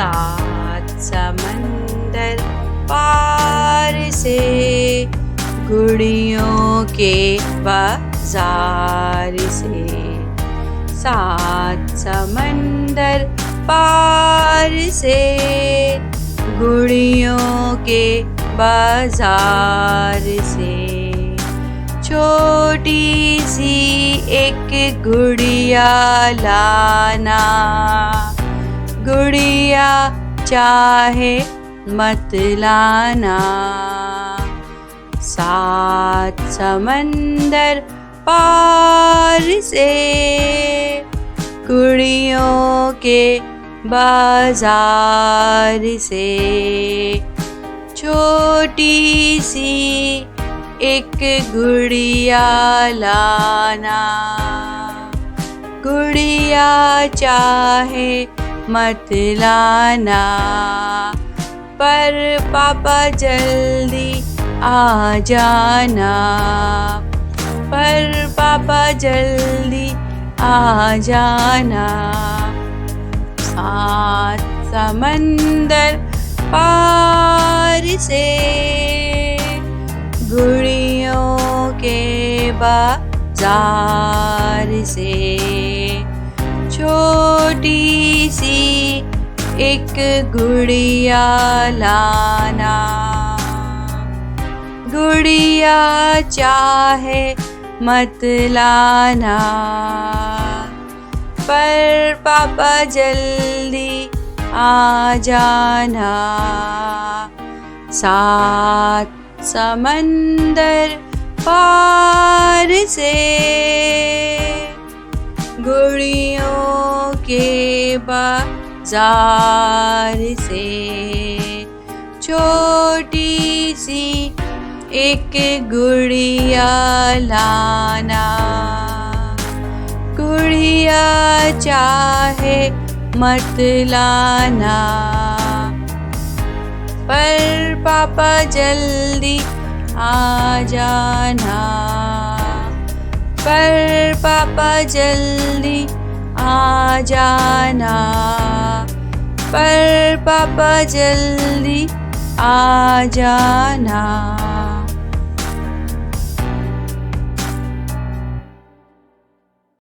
सात समंदर पार से गुड़ियों के बाजार से। सात समंदर पार से गुड़ियों के बाजार से। छोटी सी एक गुड़िया लाना, गुड़िया चाहे मत लाना। सात समंदर पार से गुड़ियों के बाजार से। छोटी सी एक गुड़िया लाना, गुड़िया चाहे मत लाना। पर पापा जल्दी आ जाना, पर पापा जल्दी आ जाना। सात समंदर पार से गुड़ियों के बाजार से। छोटी सी एक गुड़िया लाना, गुड़िया चाहे मत लाना। पर पापा जल्दी आ जाना। सात समंदर पार से गुड़ियों के बाजार से। छोटी सी एक गुड़िया लाना, गुड़िया चाहे मत लाना। पर पापा जल्दी आ जाना, पर पापा जल्दी आ जाना। पर पापा जल्दी आ जाना।